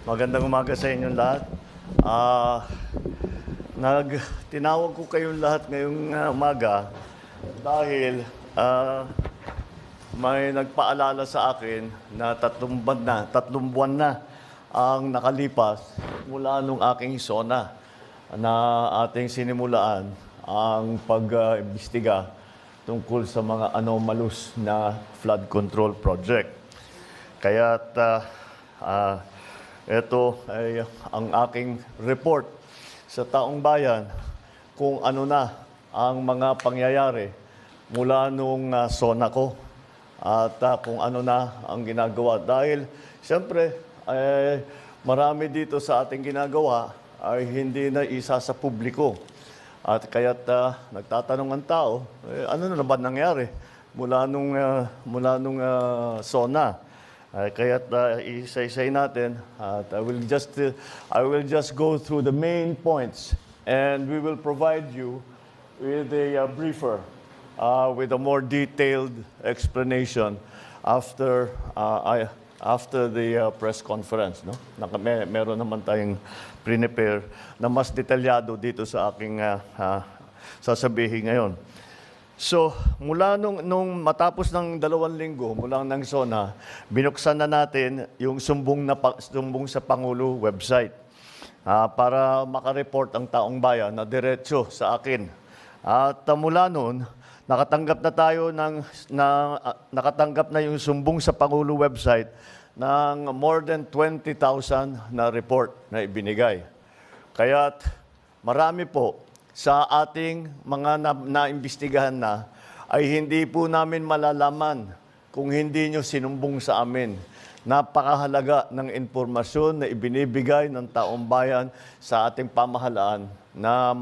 Magandang umaga sa inyong lahat. Tinawag ko kayong lahat ngayong umaga dahil may nagpaalala sa akin na tatlong buwan na ang nakalipas mula nung aking SONA na ating sinimulaan ang pag-imbestiga tungkol sa mga anomalous na flood control project. Kaya't ito ay ang aking report sa taong bayan kung ano na ang mga pangyayari mula nung SONA ko at kung ano na ang ginagawa. Dahil siyempre, marami dito sa ating ginagawa ay hindi na isa sa publiko. At kaya't nagtatanong ang tao, ano na ba nangyari mula nung SONA? Kaya't isa-isay natin at I will just go through the main points and we will provide you with a briefer with a more detailed explanation after the press conference, no? Meron naman tayong prepare na mas detalyado dito sa aking sasabihin ngayon. So, mula nung matapos ng 2 linggo mula ng SONA, binuksan na natin yung sumbong sa Pangulo website para makareport ang taong bayan na diretso sa akin. At mula noon, nakatanggap na yung sumbong sa Pangulo website ng more than 20,000 na report na ibinigay. Kaya't marami po sa ating mga naimbestigahan na ay hindi po namin malalaman kung hindi nyo sinumbong sa amin. Napakahalaga ng impormasyon na ibinibigay ng taong bayan sa ating pamahalaan na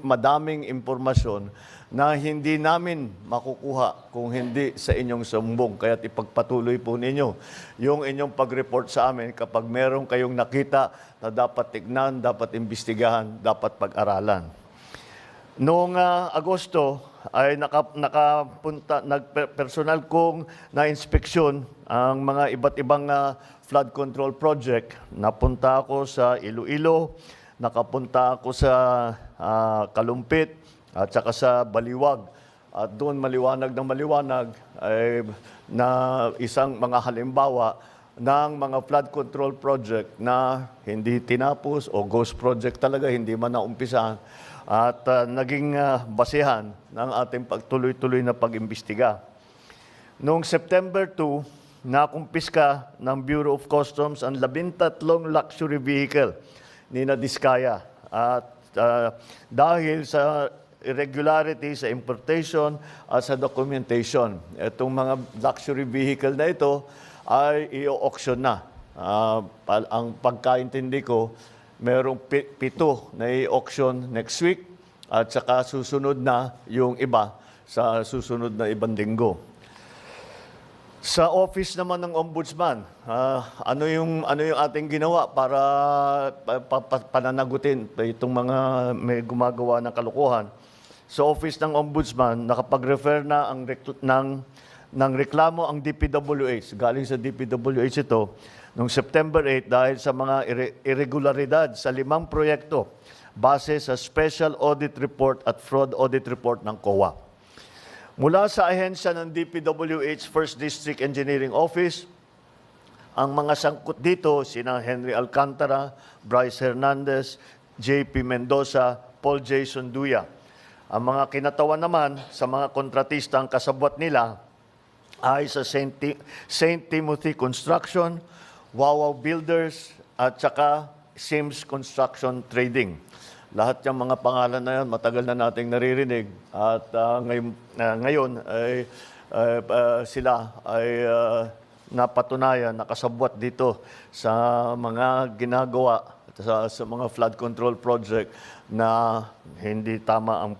madaming impormasyon na hindi namin makukuha kung hindi sa inyong sumbong. Kaya't ipagpatuloy po ninyo yung inyong pag-report sa amin kapag meron kayong nakita na dapat tignan, dapat imbestigahan, dapat pag-aralan. Noong Agosto ay personal kong na-inspeksyon ang mga iba't ibang flood control project. Napunta ako sa Iloilo, nakapunta ako sa Kalumpit at saka sa Baliwag. At doon maliwanag ay na isang mga halimbawa ng mga flood control project na hindi tinapos o ghost project talaga, hindi man naumpisahan. At naging basehan ng ating pagtuloy-tuloy na pag-imbestiga. Noong September 2, nakumpiska ng Bureau of Customs ang 13 luxury vehicle ni Diskaya. At dahil sa irregularity sa importation at sa documentation, itong mga luxury vehicle na ito ay i-auction na. Ang pagkaintindi ko, merong 7 na i-auction next week at saka susunod na yung iba sa susunod na ibang linggo. Sa office naman ng Ombudsman, ano yung ating ginawa para pananagutin itong mga may gumagawa ng kalokohan? Sa office ng Ombudsman, nakapag-refer na ng reklamo ang DPWH. Galing sa DPWH ito noong September 8 dahil sa mga irregularidad sa 5 proyekto base sa Special Audit Report at Fraud Audit Report ng COA. Mula sa ahensya ng DPWH First District Engineering Office, ang mga sangkot dito sina Henry Alcantara, Bryce Hernandez, JP Mendoza, Paul Jason Duya. Ang mga kinatawan naman sa mga kontratista ang kasabwat nila ay sa St. Timothy Construction, Wawaw Builders, at saka Sims Construction Trading. Lahat ng mga pangalan na yan, matagal na nating naririnig. At ngayon ay sila ay napatunayan, nakasabwat dito sa mga ginagawa, sa mga flood control project na hindi tama ang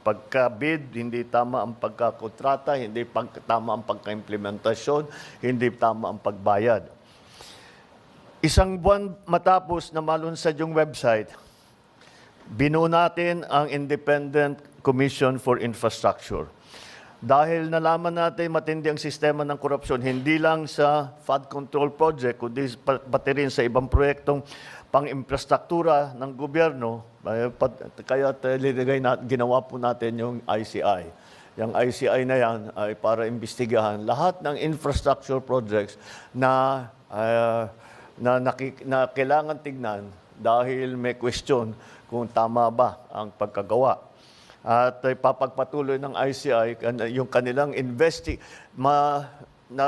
pagka-bid, hindi tama ang pagkakontrata, hindi tama ang pagka-implementasyon, hindi tama ang pagbayad. Isang buwan matapos na malunsad yung website, binuo natin ang Independent Commission for Infrastructure. Dahil nalaman natin matindi ang sistema ng korupsyon, hindi lang sa flood control project, kundi pati rin sa ibang proyektong pang-infrastruktura ng gobyerno, kaya ginawa po natin yung ICI. Yung ICI na yan ay para imbestigahan lahat ng infrastructure projects na kailangan tignan dahil may question kung tama ba ang pagkagawa. At papagpatuloy ng ICI yung kanilang na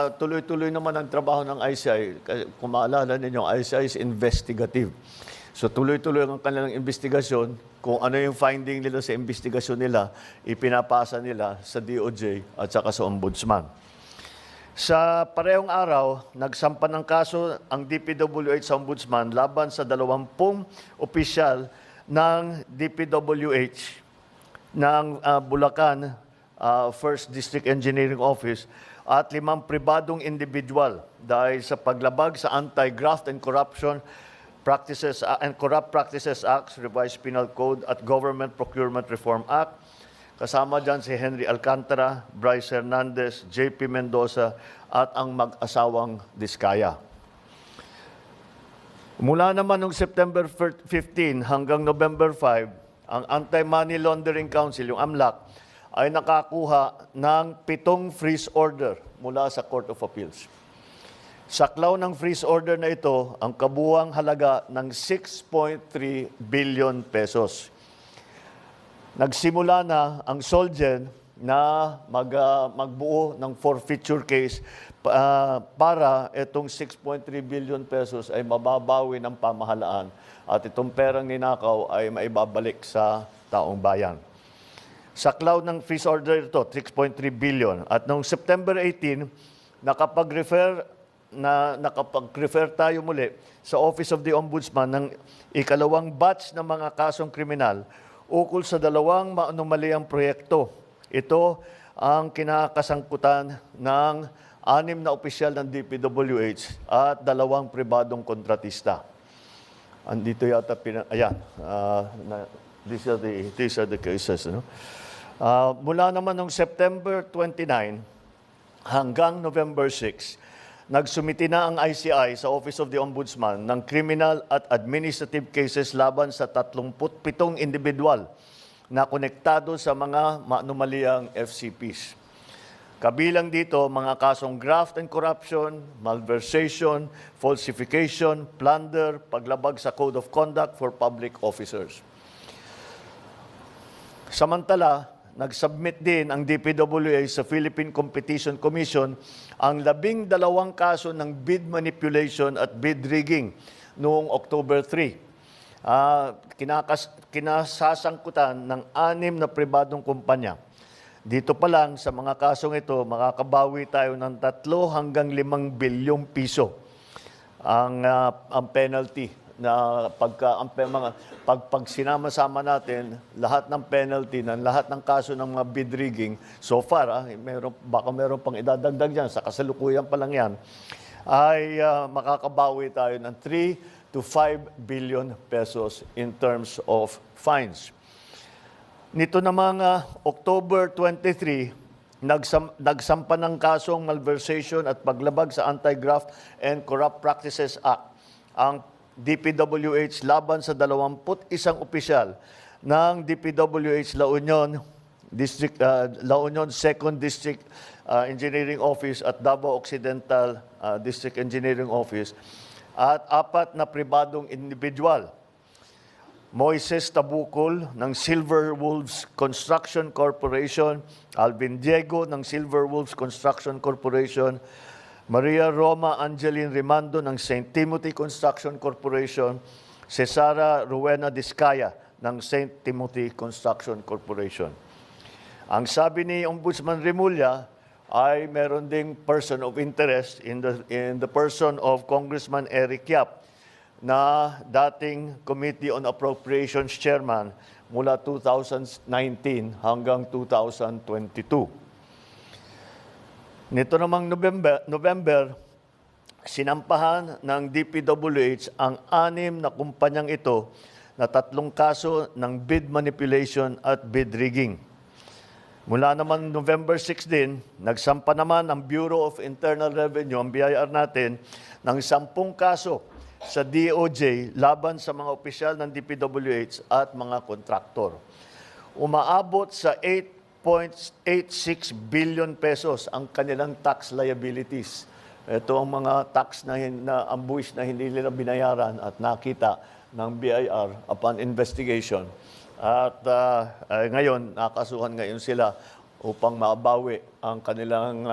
tuloy-tuloy naman ang trabaho ng ICI. Kung maalala ninyo, ICI is investigative. So tuloy-tuloy ang kanilang investigasyon. Kung ano yung finding nila sa investigasyon nila, ipinapasa nila sa DOJ at saka sa Ombudsman. Sa parehong araw, nagsampa ng kaso ang DPWH sa Ombudsman laban sa 20 opisyal ng DPWH ng Bulacan 1st District Engineering Office at 5 pribadong individual dahil sa paglabag sa Anti-Graft and Corruption Practices and Corrupt Practices Act, Revised Penal Code at Government Procurement Reform Act. Kasama dyan si Henry Alcantara, Bryce Hernandez, JP Mendoza at ang mag-asawang Diskaya. Mula naman noong September 15 hanggang November 5, ang Anti-Money Laundering Council, yung AMLAC, ay nakakuha ng 7 freeze order mula sa Court of Appeals. Saklaw ng freeze order na ito ang kabuuang halaga ng 6.3 billion pesos. Nagsimula na ang Solgen na magbuo ng forfeiture case para itong 6.3 billion pesos ay mababawi ng pamahalaan at itong perang ninakaw ay maibabalik sa taong bayan. Saklaw ng freeze order ito, 6.3 billion. At noong September 18, nakapag-refer tayo muli sa Office of the Ombudsman ng ikalawang batch ng mga kasong kriminal ukol sa 2 maanomaliang proyekto. Ito ang kinakasangkutan ng 6 na opisyal ng DPWH at 2 pribadong kontratista. Andito yata, these are the cases. No? Mula naman noong September 29 hanggang November 6, nagsumiti na ang ICI sa Office of the Ombudsman ng criminal at administrative cases laban sa 37 individual na konektado sa mga maanomaliang FCPs. Kabilang dito mga kasong graft and corruption, malversation, falsification, plunder, paglabag sa Code of Conduct for Public Officers. Samantala, nag-submit din ang DPWH sa Philippine Competition Commission ang 12 kaso ng bid manipulation at bid rigging noong October 3. Kinasasangkutan ng 6 na pribadong kumpanya. Dito pa lang sa mga kasong ito, makakabawi tayo ng 3 hanggang 5 bilyong piso ang penalty na pag sinama-sama natin lahat ng penalty ng lahat ng kaso ng mga bid rigging so far, baka meron pang idadagdag diyan sa kasalukuyan pa lang yan, ay makakabawi tayo ng 3 to 5 billion pesos in terms of fines. Nito namang October 23, nagsampa ng kasong malversation at paglabag sa Anti-Graft and Corrupt Practices Act ang DPWH laban sa 21 opisyal ng DPWH La Union 2nd District Engineering Office at Davao Occidental District Engineering Office at 4 na pribadong individual. Moises Tabukol ng Silver Wolves Construction Corporation, Alvin Diego ng Silver Wolves Construction Corporation, Maria Roma Angeline Rimando ng St. Timothy Construction Corporation, Cesara Rowena Diskaya ng St. Timothy Construction Corporation. Ang sabi ni Ombudsman Remulla ay meron ding person of interest in the person of Congressman Eric Yap na dating Committee on Appropriations Chairman mula 2019 hanggang 2022. Nito namang November, sinampahan ng DPWH ang 6 na kumpanyang ito na 3 kaso ng bid manipulation at bid rigging. Mula naman November 6 din, nagsampa naman ang Bureau of Internal Revenue, ang BIR natin, ng 10 kaso sa DOJ laban sa mga opisyal ng DPWH at mga kontraktor. Umaabot sa 8.86 billion pesos ang kanilang tax liabilities. Ito ang mga tax na ang buwis na hindi nila binayaran at nakita ng BIR upon investigation. At ngayon, nakasuhan ngayon sila upang mabawi ang kanilang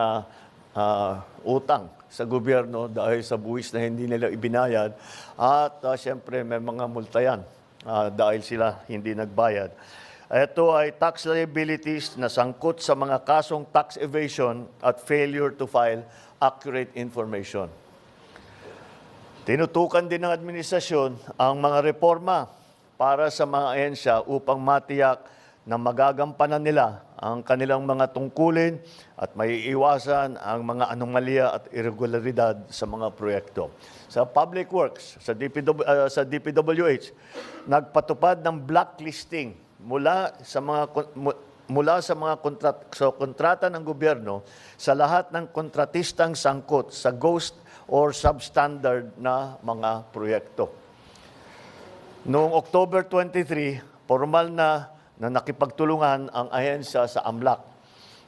utang sa gobyerno dahil sa buwis na hindi nila ibinayad. At siyempre, may mga multa yan dahil sila hindi nagbayad. Ito ay tax liabilities na sangkot sa mga kasong tax evasion at failure to file accurate information. Tinutukan din ng administrasyon ang mga reforma para sa mga ahensya upang matiyak na magagampanan nila ang kanilang mga tungkulin at maiiwasan ang mga anomalya at irregularidad sa mga proyekto. Sa Public Works, sa DPWH, nagpatupad ng blacklisting mula sa mga kontrata ng gobyerno sa lahat ng kontratistang sangkot sa ghost or substandard na mga proyekto. Noong October 23, formal na nakipagtulungan ang ahensya sa AMLAC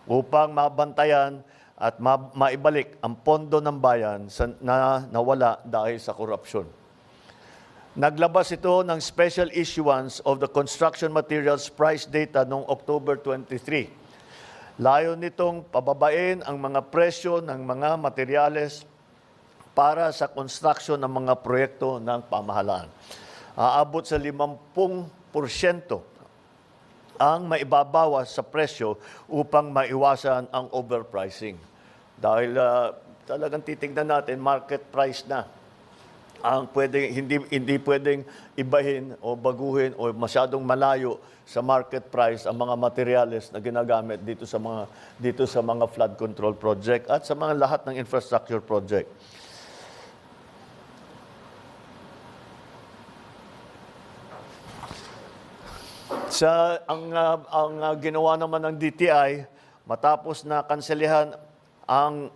upang mabantayan at maibalik ang pondo ng bayan na nawala dahil sa korupsyon. Naglabas ito ng special issuance of the construction materials price data noong October 23. Layo nitong pababain ang mga presyo ng mga materyales para sa construction ng mga proyekto ng pamahalaan. Aabot sa 50% ang maibabawas sa presyo upang maiwasan ang overpricing. Dahil talagang titignan natin, market price na. Ang hindi pwedeng ibahin o baguhin o masyadong malayo sa market price ang mga materyales na ginagamit dito sa mga flood control project at sa mga lahat ng infrastructure project. Ang ginawa naman ng DTI, matapos na kanselihan ang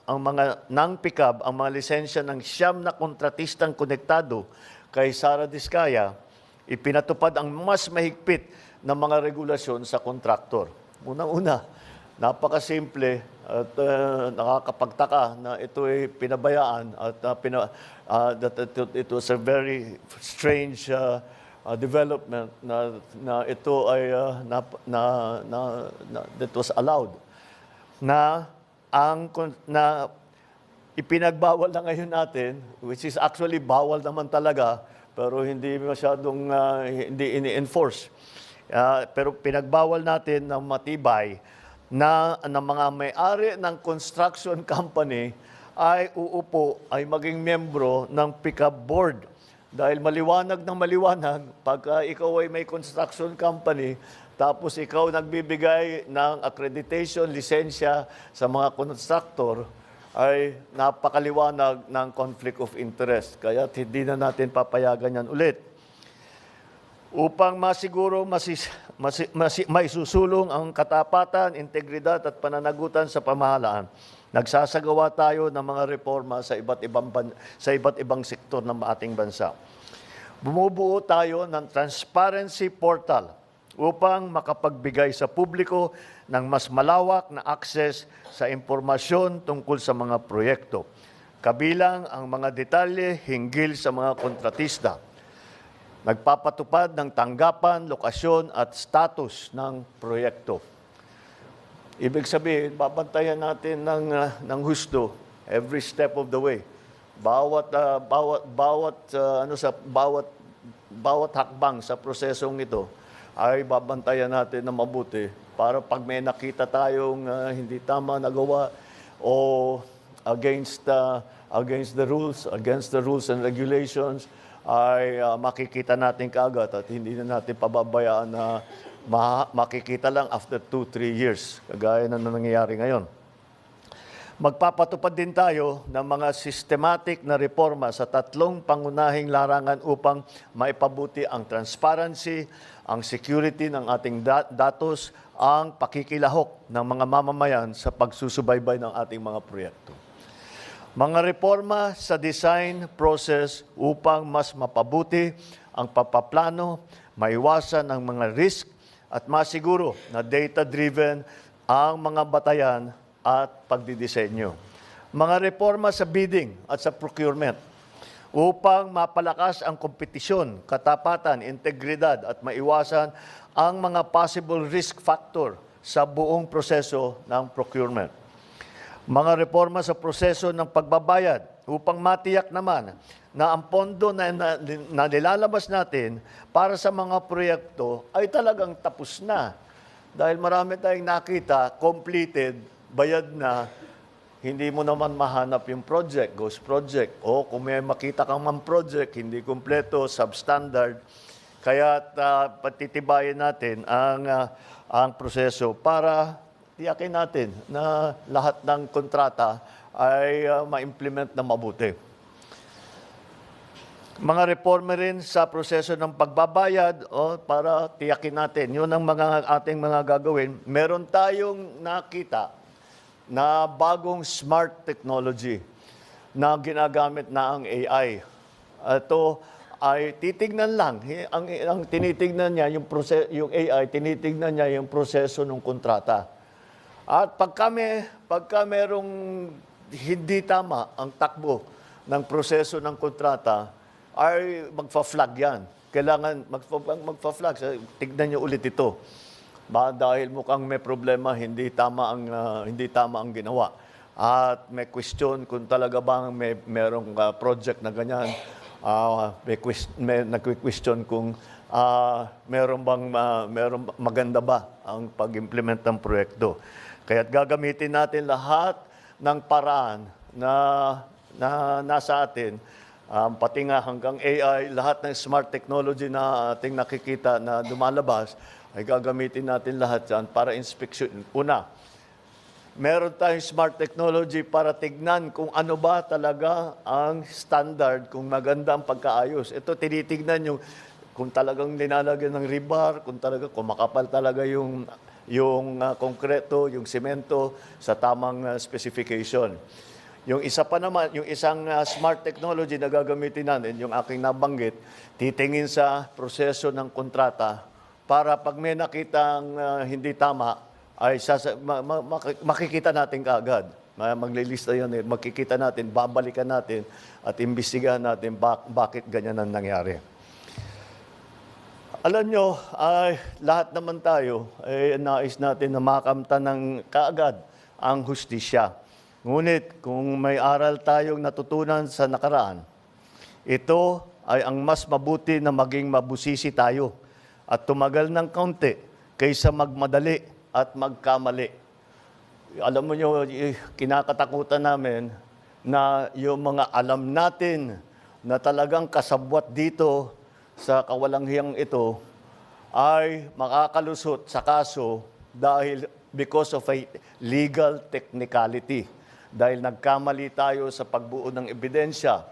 mga lisensya ng 9 na kontratistang konektado kay Sara Diskaya, ipinatupad ang mas mahigpit na mga regulasyon sa kontraktor. Unang-una, napakasimple at nakakapagtaka na ito ay pinabayaan at it was a very strange development na ito ay that was allowed na ipinagbawal na ngayon natin, which is actually bawal naman talaga pero hindi masyadong hindi ini-enforce. Pero pinagbawal natin ng matibay na mga may-ari ng construction company ay ay maging membro ng pick-up board. Dahil maliwanag ng maliwanag, pagka ikaw ay may construction company, tapos ikaw nagbibigay ng accreditation, lisensya sa mga contractor, ay napakaliwanag ng conflict of interest. Kaya hindi na natin papayagan yan ulit. Upang masiguro may susulong ang katapatan, integridad at pananagutan sa pamahalaan, nagsasagawa tayo ng mga reforma sa iba't ibang sektor ng ating bansa. Bumubuo tayo ng transparency portal upang makapagbigay sa publiko ng mas malawak na access sa impormasyon tungkol sa mga proyekto, kabilang ang mga detalye hinggil sa mga kontratista. Nagpapatupad ng tanggapan, lokasyon at status ng proyekto. Ibig sabihin, babantayan natin ng husto every step of the way. Bawat hakbang sa prosesong ito ay babantayan natin na mabuti para pag may nakita tayong hindi tama nagawa o against the rules and regulations ay makikita natin kaagad at hindi na natin pababayaan na makikita lang after 2-3 years, kagaya na nangyayari ngayon. Magpapatupad din tayo ng mga systematic na reforma sa tatlong pangunahing larangan upang maipabuti ang transparency, ang security ng ating datos, ang pakikilahok ng mga mamamayan sa pagsusubaybay ng ating mga proyekto. Mga reforma sa design process upang mas mapabuti ang papaplano, maiwasan ang mga risk at masiguro na data-driven ang mga batayan at pagdidisenyo. Mga reforma sa bidding at sa procurement upang mapalakas ang kompetisyon, katapatan, integridad at maiwasan ang mga possible risk factor sa buong proseso ng procurement. Mga reforma sa proseso ng pagbabayad upang matiyak naman na ang pondo na nilalabas natin para sa mga proyekto ay talagang tapos na. Dahil marami tayong nakita, completed, bayad na, hindi mo naman mahanap yung project, ghost project. O kung may makita kang man project, hindi kumpleto, substandard. Kaya patitibayin natin ang proseso para tiyakin natin na lahat ng kontrata ay ma-implement na mabuti. Mga reforma rin sa proseso ng pagbabayad para tiyakin natin. Yun ang ating mga gagawin. Meron tayong nakita na bagong smart technology na ginagamit na ang AI. Ito ay titignan lang. Ang tinitignan niya, yung AI, tinitignan niya yung proseso ng kontrata. At pagka merong hindi tama ang takbo ng proseso ng kontrata, ay magfa-flag yan. Kailangan magfa-flag. Tignan niyo ulit ito. Dahil mukhang may problema, hindi tama ang ginawa. At may question kung talaga bang merong project na ganyan. May nagque-question kung merong maganda ba ang pag-implement ng proyekto. Kaya't gagamitin natin lahat ng paraan na nasa atin, pati nga hanggang AI, lahat ng smart technology na ating nakikita na lumalabas, ay gagamitin natin lahat yan para inspection. Una, meron tayong smart technology para tignan kung ano ba talaga ang standard, kung maganda ang pagkaayos. Ito, tinitignan yung kung talagang nilalagyan ng rebar, kung makapal talaga yung konkreto, yung semento sa tamang specification. Yung isa pa naman, yung isang smart technology na gagamitin natin, yung aking nabanggit, titingin sa proseso ng kontrata para pag may nakitang hindi tama, ay makikita natin kaagad. Maglilista yan, makikita natin, babalikan natin at imbestigahan natin bakit ganyan ang nangyari. Alam nyo, lahat naman tayo ay nais natin na makamtan ng kaagad ang hustisya. Ngunit kung may aral tayong natutunan sa nakaraan, ito ay ang mas mabuti na maging mabusisi tayo at tumagal ng kaunti kaysa magmadali at magkamali. Alam mo nyo, kinakatakutan namin na yung mga alam natin na talagang kasabwat dito sa kawalanghiyang ito ay makakalusot sa kaso dahil because of a legal technicality. Dahil nagkamali tayo sa pagbuo ng ebidensya,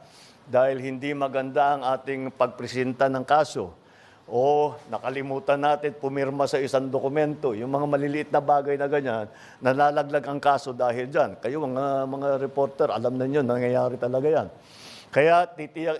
dahil hindi maganda ang ating pagpresenta ng kaso, o nakalimutan natin pumirma sa isang dokumento, yung mga maliliit na bagay na ganyan, nalalaglag ang kaso dahil dyan. Kayo, mga reporter, alam na nyo, nangyayari talaga yan. Kaya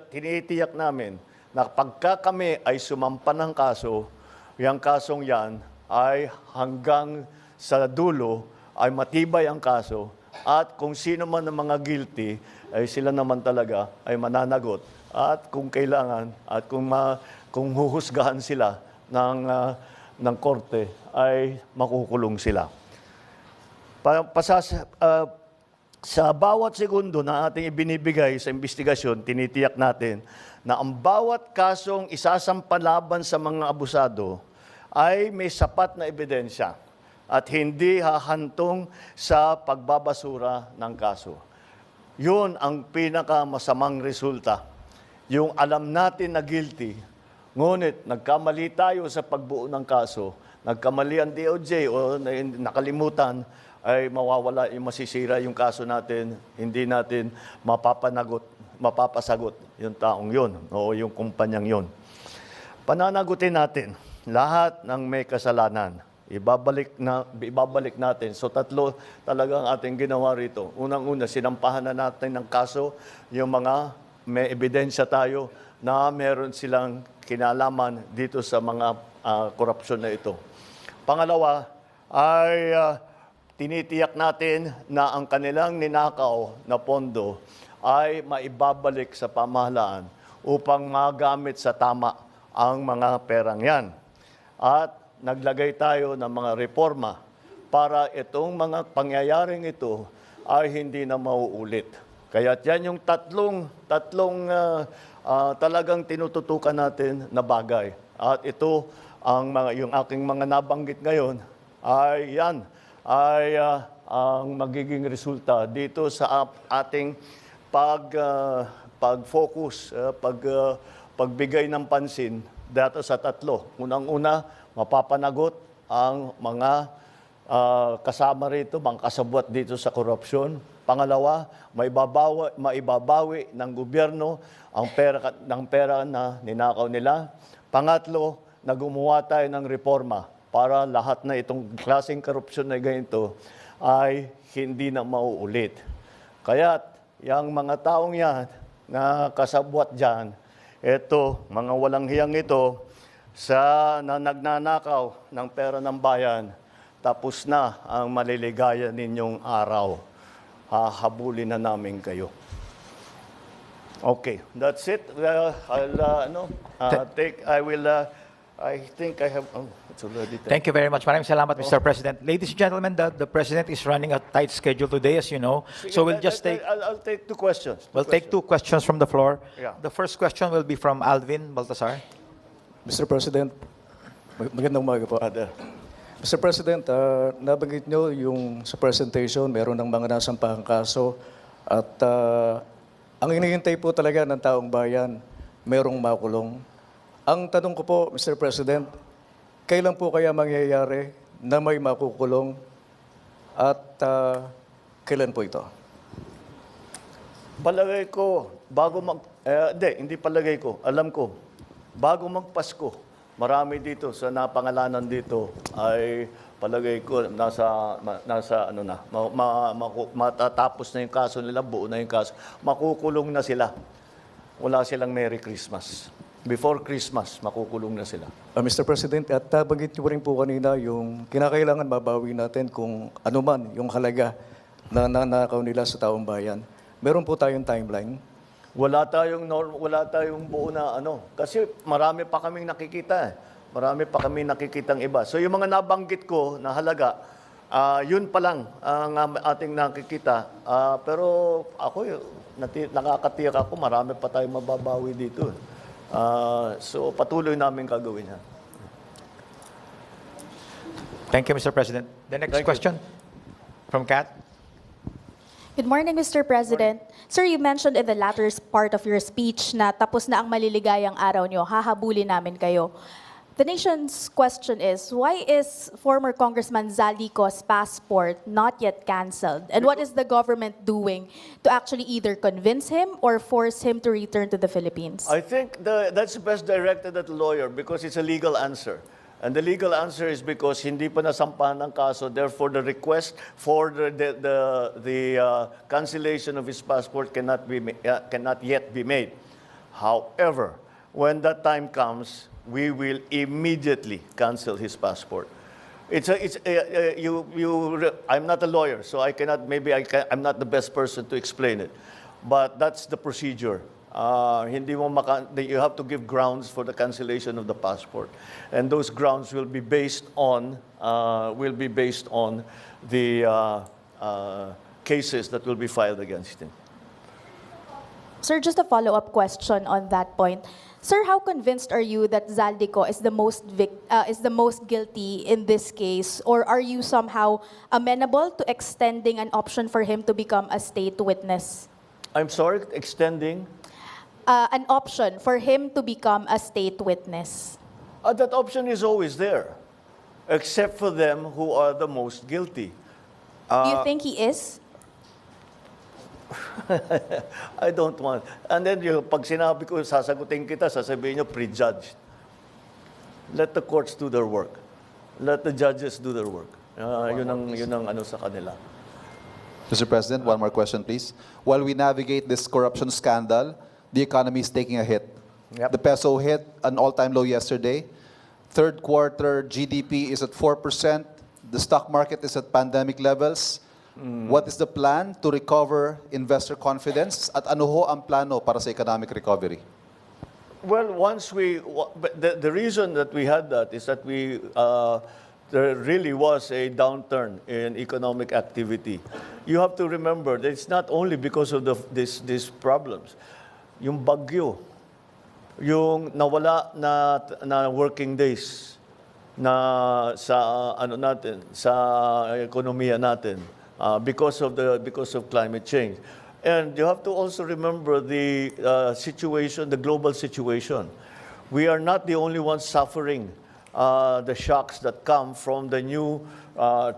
tinitiyak namin na pagka kami ay sumampa ng kaso, yung kasong yan ay hanggang sa dulo ay matibay ang kaso at kung sino man ang mga guilty ay sila naman talaga ay mananagot at kung kailangan at kung huhusgahan sila ng korte ay makukulong sila. Sa bawat segundo na ating ibinibigay sa investigasyon, tinitiyak natin na ang bawat kasong isasampalaban sa mga abusado ay may sapat na ebidensya at hindi hahantong sa pagbabasura ng kaso. Yun ang pinakamasamang resulta. Yung alam natin na guilty, ngunit nagkamali tayo sa pagbuo ng kaso, nagkamali ang DOJ o nakalimutan ay mawawala, yung masisira yung kaso natin, hindi natin mapapasagot yung taong yun o yung kumpanyang yun. Pananagutin natin lahat ng may kasalanan. Ibabalik natin. So tatlo talagang ating ginawa rito. Unang-una, sinampahan na natin ng kaso yung mga may ebidensya tayo na meron silang kinalaman dito sa mga korupsyon na ito. Pangalawa ay tinitiyak natin na ang kanilang ninakaw na pondo ay maibabalik sa pamahalaan upang magamit sa tama ang mga perang yan. At naglagay tayo ng mga reforma para itong mga pangyayaring ito ay hindi na mauulit. Kaya yan yung tatlong talagang tinututukan natin na bagay. At ito, yung aking mga nabanggit ngayon, ay yan, ang magiging resulta dito sa ating pag-focus, pagbigay ng pansin dito sa tatlo. Unang-una, mapapanagot ang mga kasama rito, mga kasabwat dito sa korupsyon. Pangalawa, maibabawi ng gobyerno ang pera na ninakaw nila. Pangatlo, gumawa tayo ng reforma para lahat na itong klaseng korupsyon na ganito ay hindi na mauulit. Kaya yung mga taong yan na kasabwat dyan, ito, mga walang hiyang ito, na nagnanakaw ng pera ng bayan, tapos na ang maliligaya ninyong araw. Hahabulin na namin kayo. Okay, that's it. I think I have, it's already time. Thank you very much. Maraming salamat, Mr. President. Ladies and gentlemen, the President is running a tight schedule today, as you know. So we'll just take... I'll take two questions. We'll take two questions from the floor. Yeah. The first question will be from Alvin Baltasar. Mr. President, magandang umaga po. Mr. President, nabanggit nyo yung sa presentation, meron ng mga nasampahang kaso at ang hinihintay po talaga ng taong bayan, merong makulong. Ang tanong ko po, Mr. President, kailan po kaya mangyayari na may makukulong at kailan po ito? Palagay ko, hindi palagay ko, alam ko, bago magpasko, marami dito sa napangalanan dito ay palagay ko matatapos na yung kaso nila, buo na yung kaso, makukulong na sila. Wala silang Merry Christmas. Before Christmas, makukulong na sila. Mr. President, at banggit niyo rin po kanina yung kinakailangan mabawi natin kung ano man yung halaga na nanakaw nila sa taong bayan. Meron po tayong timeline. Wala tayong buo na kasi marami pa kaming nakikita. Marami pa kaming nakikitang iba. So yung mga nabanggit ko na halaga, yun pa lang ang ating nakikita. Pero ako, nakakatiyak ako, marami pa tayong mababawi dito. So patuloy namin gagawin yan. Thank you, Mr. President. The next question from Kat. Good morning, Mr. President. Sir, you mentioned in the latter part of your speech na tapos na ang maliligayang araw nyo, hahabulin namin kayo. The nation's question is, why is former Congressman Zaldico's passport not yet canceled? And what is the government doing to actually either convince him or force him to return to the Philippines? I think that's best directed at the lawyer because it's a legal answer. And the legal answer is because hindi pa nasampahan ng kaso, therefore the request for the cancellation of his passport cannot yet be made. However, when that time comes, we will immediately cancel his passport. I'm not a lawyer, so I'm not the best person to explain it. But that's the procedure. You have to give grounds for the cancellation of the passport, and those grounds will be based on the cases that will be filed against him. Sir, just a follow-up question on that point. Sir, how convinced are you that Zaldico is the most guilty in this case, or are you somehow amenable to extending an option for him to become a state witness? I'm sorry, extending? An option for him to become a state witness. That option is always there, except for them who are the most guilty. Do you think he is? I don't want. And then pag sinabi ko, sasagutin kita, sasabihin nyo, prejudged. Let the courts do their work. Let the judges do their work. Yun ang ano sa kanila. Mr. President, one more question, please. While we navigate this corruption scandal, the economy is taking a hit. Yep. The peso hit an all-time low yesterday. Third quarter GDP is at 4%. The stock market is at pandemic levels. What is the plan to recover investor confidence? At ano ho ang plano para sa economic recovery? Well, but the reason that we had that is that there really was a downturn in economic activity. You have to remember that it's not only because of these problems. Yung bagyo, yung nawala na working days na sa ekonomiya natin because of climate change. And you have to also remember the situation, the global situation. We are not the only ones suffering the shocks that come from the new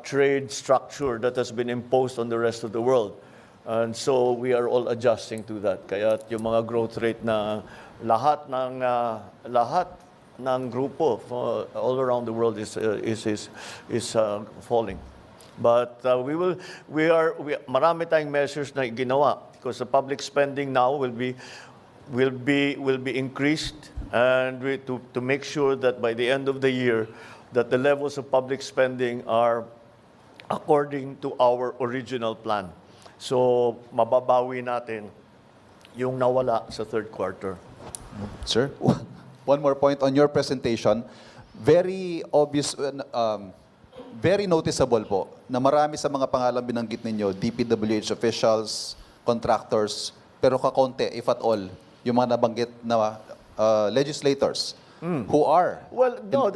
trade structure that has been imposed on the rest of the world. And so we are all adjusting to that. Kaya yung mga growth rate na lahat ng grupo all around the world is falling. But marami tayong measures na ginawa because the public spending now will be increased, and to make sure that by the end of the year that the levels of public spending are according to our original plan. So mababawi natin yung nawala sa third quarter. Sir, one more point on your presentation. Very obvious, very noticeable po na marami sa mga pangalan binanggit ninyo, DPWH officials, contractors, pero kakonte, if at all, yung mga nabanggit na legislators who are. Well, no,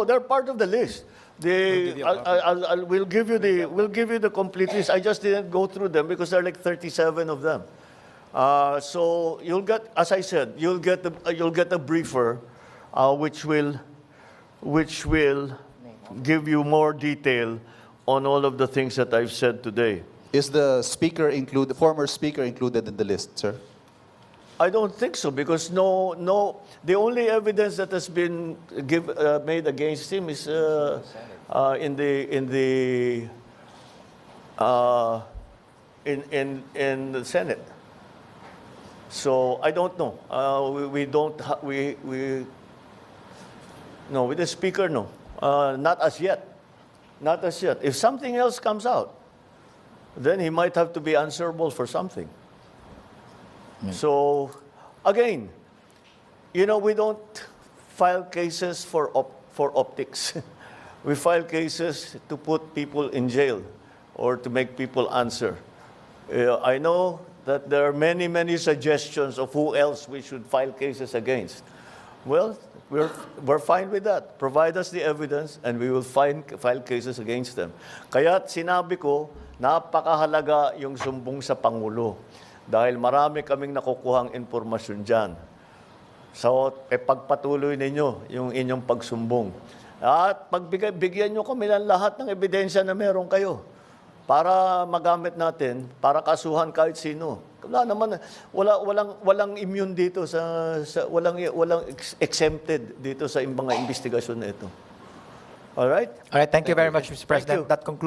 they're part of the list. We'll give you the complete list. I just didn't go through them because there are like 37 of them. So you'll get, as I said, you'll get a briefer, which will give you more detail on all of the things that I've said today. Is the former speaker included in the list, sir? I don't think so because the only evidence that has been made against him is in the Senate. So I don't know. No, with the speaker, no. Not as yet. Not as yet. If something else comes out, then he might have to be answerable for something. So, again, we don't file cases for optics. We file cases to put people in jail or to make people answer. I know that there are many, many suggestions of who else we should file cases against. Well, we're fine with that. Provide us the evidence and we will file cases against them. Kaya sinabi ko, napakahalaga yung sumbong sa Pangulo dahil marami kaming nakukuhang impormasyon dyan. So, pagpatuloy ninyo yung inyong pagsumbong. At bigyan nyo kami ng lahat ng ebidensya na meron kayo para magamit natin, para kasuhan kahit sino. Walang immune dito walang exempted dito sa mga investigasyon na ito. All right? All right, thank you very much, Mr. President. you. That concludes